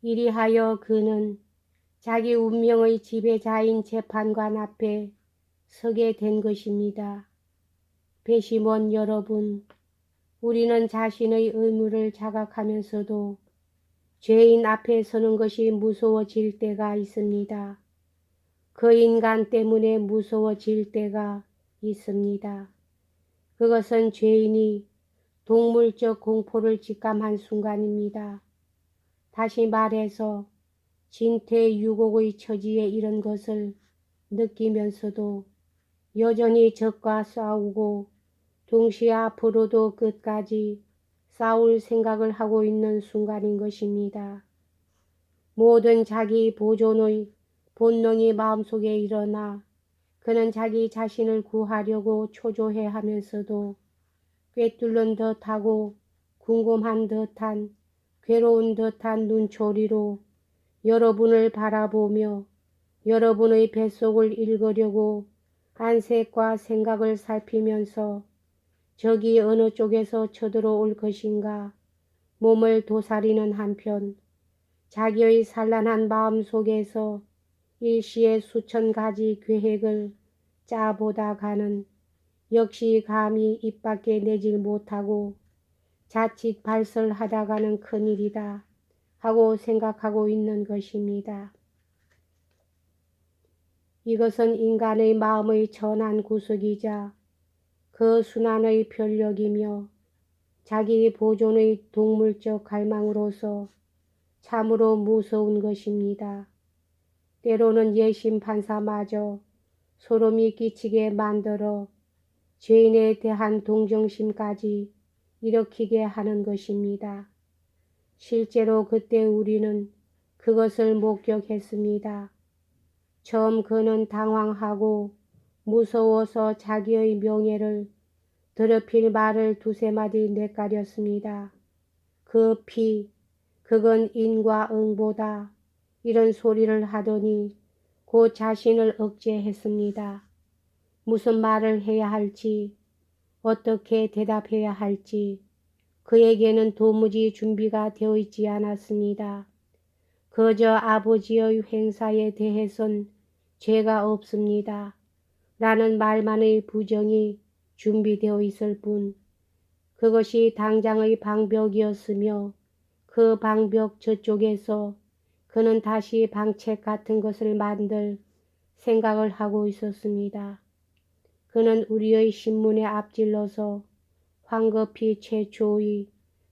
이리하여 그는 자기 운명의 지배자인 재판관 앞에 서게 된 것입니다. 배심원 여러분, 우리는 자신의 의무를 자각하면서도 죄인 앞에 서는 것이 무서워질 때가 있습니다. 그 인간 때문에 무서워질 때가 있습니다. 그것은 죄인이 동물적 공포를 직감한 순간입니다. 다시 말해서 진퇴유곡의 처지에 이른 것을 느끼면서도 여전히 적과 싸우고 동시에 앞으로도 끝까지 싸울 생각을 하고 있는 순간인 것입니다. 모든 자기 보존의 본능이 마음속에 일어나 그는 자기 자신을 구하려고 초조해 하면서도 꿰뚫는 듯하고 궁금한 듯한 괴로운 듯한 눈초리로 여러분을 바라보며 여러분의 뱃속을 읽으려고 안색과 생각을 살피면서 적이 어느 쪽에서 쳐들어올 것인가 몸을 도사리는 한편 자기의 산란한 마음 속에서 일시에 수천 가지 계획을 짜보다가는 역시 감히 입 밖에 내질 못하고 자칫 발설하다가는 큰일이다 하고 생각하고 있는 것입니다. 이것은 인간의 마음의 천한 구석이자 그 순환의 편력이며 자기 보존의 동물적 갈망으로서 참으로 무서운 것입니다. 때로는 예심 판사마저 소름이 끼치게 만들어 죄인에 대한 동정심까지 일으키게 하는 것입니다. 실제로 그때 우리는 그것을 목격했습니다. 처음 그는 당황하고 무서워서 자기의 명예를 더럽힐 말을 두세 마디 내까렸습니다. 그 피, 그건 인과 응보다 이런 소리를 하더니 곧 자신을 억제했습니다. 무슨 말을 해야 할지, 어떻게 대답해야 할지 그에게는 도무지 준비가 되어 있지 않았습니다. 그저 아버지의 행사에 대해선 죄가 없습니다. 라는 말만의 부정이 준비되어 있을 뿐 그것이 당장의 방벽이었으며 그 방벽 저쪽에서 그는 다시 방책 같은 것을 만들 생각을 하고 있었습니다. 그는 우리의 신문에 앞질러서 황급히 최초의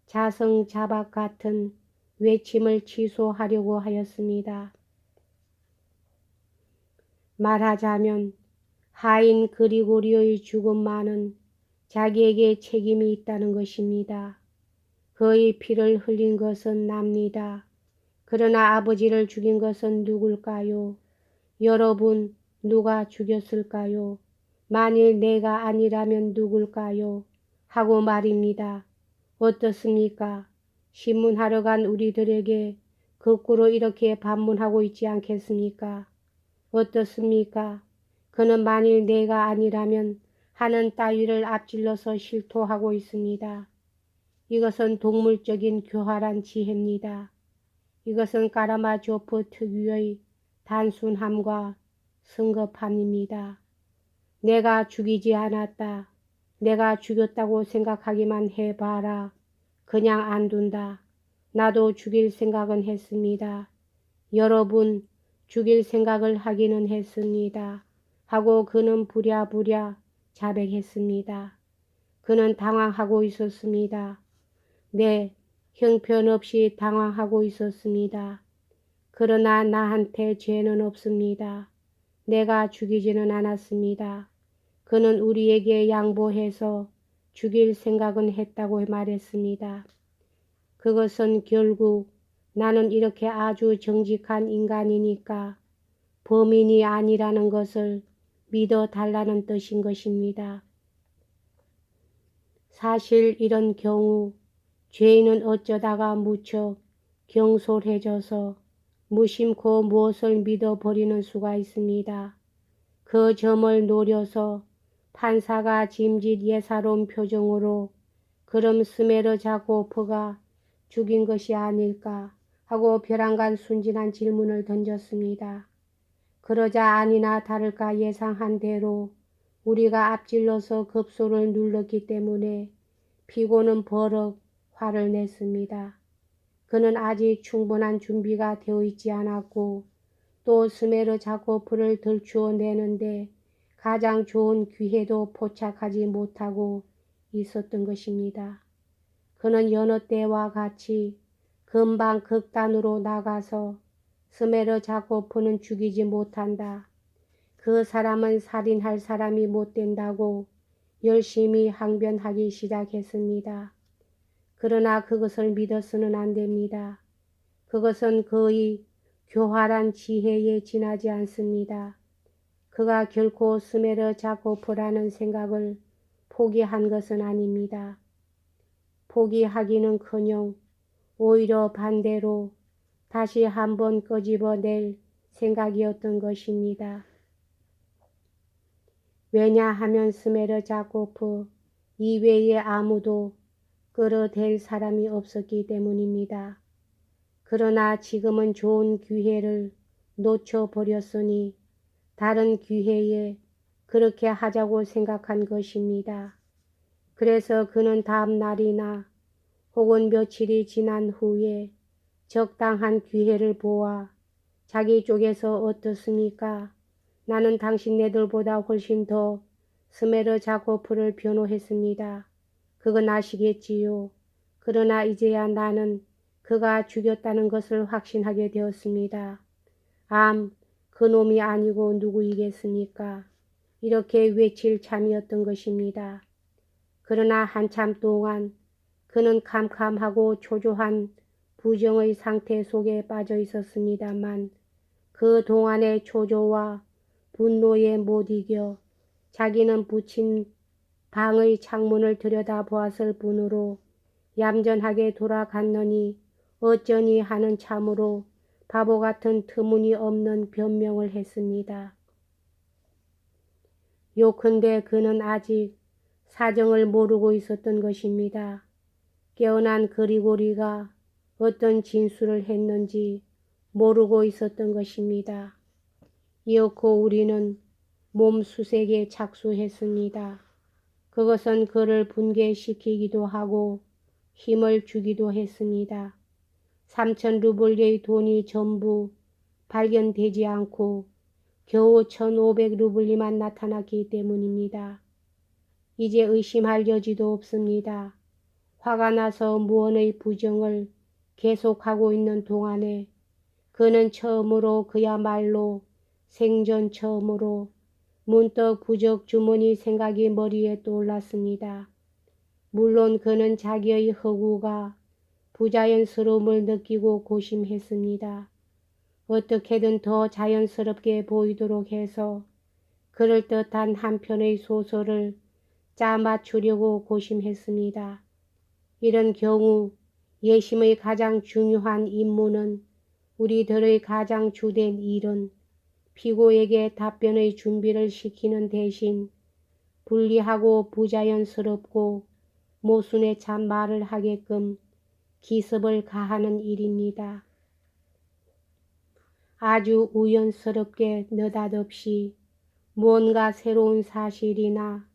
자성자박 같은 외침을 취소하려고 하였습니다. 말하자면 하인 그리고리의 죽음만은 자기에게 책임이 있다는 것입니다. 그의 피를 흘린 것은 납니다. 그러나 아버지를 죽인 것은 누굴까요? 여러분, 누가 죽였을까요? 만일 내가 아니라면 누굴까요? 하고 말입니다. 어떻습니까? 신문하러 간 우리들에게 거꾸로 이렇게 반문하고 있지 않겠습니까? 어떻습니까? 그는 만일 내가 아니라면 하는 따위를 앞질러서 실토하고 있습니다. 이것은 동물적인 교활한 지혜입니다. 이것은 까라마조프 특유의 단순함과 성급함입니다. 내가 죽이지 않았다. 내가 죽였다고 생각하기만 해봐라. 그냥 안 둔다. 나도 죽일 생각은 했습니다. 여러분, 죽일 생각을 하기는 했습니다. 하고 그는 부랴부랴 자백했습니다. 그는 당황하고 있었습니다. 네, 형편없이 당황하고 있었습니다. 그러나 나한테 죄는 없습니다. 내가 죽이지는 않았습니다. 그는 우리에게 양보해서 죽일 생각은 했다고 말했습니다. 그것은 결국 나는 이렇게 아주 정직한 인간이니까 범인이 아니라는 것을 믿어달라는 뜻인 것입니다. 사실 이런 경우 죄인은 어쩌다가 무척 경솔해져서 무심코 무엇을 믿어버리는 수가 있습니다. 그 점을 노려서 판사가 짐짓 예사로운 표정으로 그럼 스메르 자코프가 죽인 것이 아닐까 하고 벼랑간 순진한 질문을 던졌습니다. 그러자 아니나 다를까 예상한 대로 우리가 앞질러서 급소를 눌렀기 때문에 피고는 버럭 화를 냈습니다. 그는 아직 충분한 준비가 되어 있지 않았고 또 스메르 자코프를 들추어 내는데 가장 좋은 기회도 포착하지 못하고 있었던 것입니다. 그는 여느 때와 같이 금방 극단으로 나가서 스메르 자코프는 죽이지 못한다. 그 사람은 살인할 사람이 못 된다고 열심히 항변하기 시작했습니다. 그러나 그것을 믿어서는 안 됩니다. 그것은 그의 교활한 지혜에 지나지 않습니다. 그가 결코 스메르 자코프라는 생각을 포기한 것은 아닙니다. 포기하기는커녕 오히려 반대로 다시 한번 끄집어낼 생각이었던 것입니다. 왜냐하면 스메르 자코프 이외에 아무도 끌어댈 사람이 없었기 때문입니다. 그러나 지금은 좋은 기회를 놓쳐버렸으니 다른 기회에 그렇게 하자고 생각한 것입니다. 그래서 그는 다음 날이나 혹은 며칠이 지난 후에 적당한 기회를 보아 자기 쪽에서 어떻습니까? 나는 당신네들보다 훨씬 더 스메르 자코프를 변호했습니다. 그건 아시겠지요. 그러나 이제야 나는 그가 죽였다는 것을 확신하게 되었습니다. 그놈이 아니고 누구이겠습니까? 이렇게 외칠 참이었던 것입니다. 그러나 한참 동안 그는 캄캄하고 초조한 부정의 상태 속에 빠져 있었습니다만 그 동안의 초조와 분노에 못 이겨 자기는 붙인 방의 창문을 들여다보았을 뿐으로 얌전하게 돌아갔느니 어쩌니 하는 참으로 바보 같은 터무니없는 변명을 했습니다. 요컨대 그는 아직 사정을 모르고 있었던 것입니다. 깨어난 그리고리가 어떤 진술을 했는지 모르고 있었던 것입니다. 이윽고 우리는 몸수색에 착수했습니다. 그것은 그를 분개시키기도 하고 힘을 주기도 했습니다. 3,000 루블의 돈이 전부 발견되지 않고 겨우 1,500 루블리만 나타났기 때문입니다. 이제 의심할 여지도 없습니다. 화가 나서 무언의 부정을 계속하고 있는 동안에 그는 처음으로 그야말로 생전 처음으로 문득 부적 주머니 생각이 머리에 떠올랐습니다. 물론 그는 자기의 허구가 부자연스러움을 느끼고 고심했습니다. 어떻게든 더 자연스럽게 보이도록 해서 그럴듯한 한 편의 소설을 짜맞추려고 고심했습니다. 이런 경우 예심의 가장 중요한 임무는 우리들의 가장 주된 일은 피고에게 답변의 준비를 시키는 대신 불리하고 부자연스럽고 모순에 찬 말을 하게끔 기습을 가하는 일입니다. 아주 우연스럽게 느닷없이 무언가 새로운 사실이나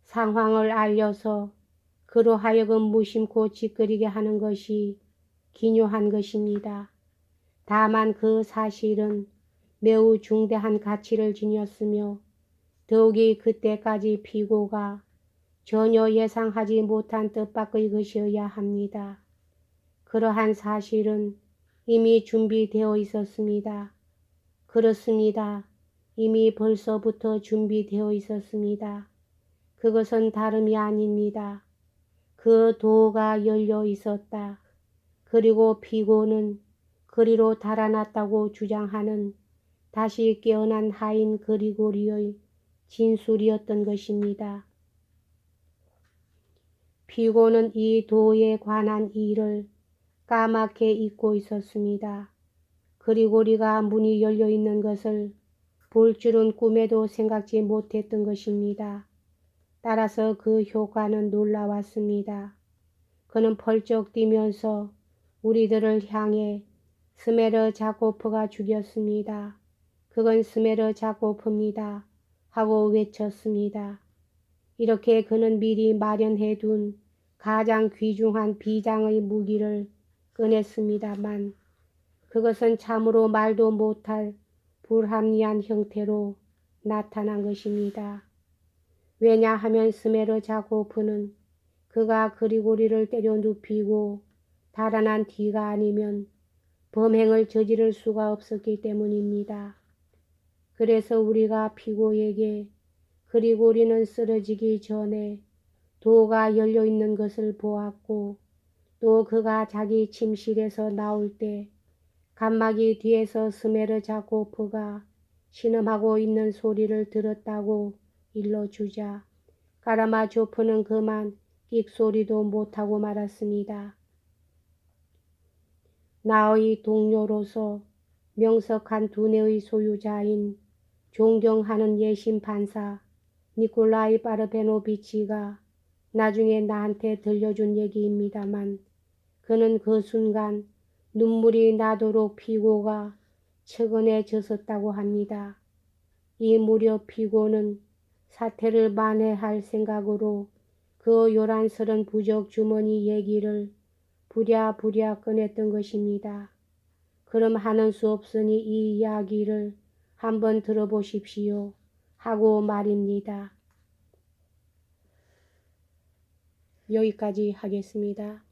상황을 알려서 그로 하여금 무심코 짓거리게 하는 것이 기묘한 것입니다. 다만 그 사실은 매우 중대한 가치를 지녔으며 더욱이 그때까지 피고가 전혀 예상하지 못한 뜻밖의 것이어야 합니다. 그러한 사실은 이미 준비되어 있었습니다. 그렇습니다. 이미 벌써부터 준비되어 있었습니다. 그것은 다름이 아닙니다. 그 도가 열려 있었다. 그리고 피고는 그리로 달아났다고 주장하는 다시 깨어난 하인 그리고리의 진술이었던 것입니다. 피고는 이 도에 관한 일을 까맣게 잊고 있었습니다. 그리고리가 문이 열려 있는 것을 볼 줄은 꿈에도 생각지 못했던 것입니다. 따라서 그 효과는 놀라웠습니다. 그는 펄쩍 뛰면서 우리들을 향해 스메르자코프가 죽였습니다. 그건 스메르자코프입니다. 하고 외쳤습니다. 이렇게 그는 미리 마련해 둔 가장 귀중한 비장의 무기를 꺼냈습니다만 그것은 참으로 말도 못할 불합리한 형태로 나타난 것입니다. 왜냐하면 스메르자코프는 그가 그리고리를 때려 눕히고 달아난 뒤가 아니면 범행을 저지를 수가 없었기 때문입니다. 그래서 우리가 피고에게 그리고리는 쓰러지기 전에 도가 열려있는 것을 보았고 또 그가 자기 침실에서 나올 때 칸막이 뒤에서 스메르자코프가 신음하고 있는 소리를 들었다고 일러주자 까라마조프는 그만 끽소리도 못하고 말았습니다. 나의 동료로서 명석한 두뇌의 소유자인 존경하는 예심 판사 니콜라이 파르베노비치가 나중에 나한테 들려준 얘기입니다만 그는 그 순간 눈물이 나도록 피고가 측은해졌었다고 합니다. 이 무렵 피고는 사태를 만회할 생각으로 그 요란스런 부적 주머니 얘기를 부랴부랴 꺼냈던 것입니다. 그럼 하는 수 없으니 이 이야기를 한번 들어보십시오 하고 말입니다. 여기까지 하겠습니다.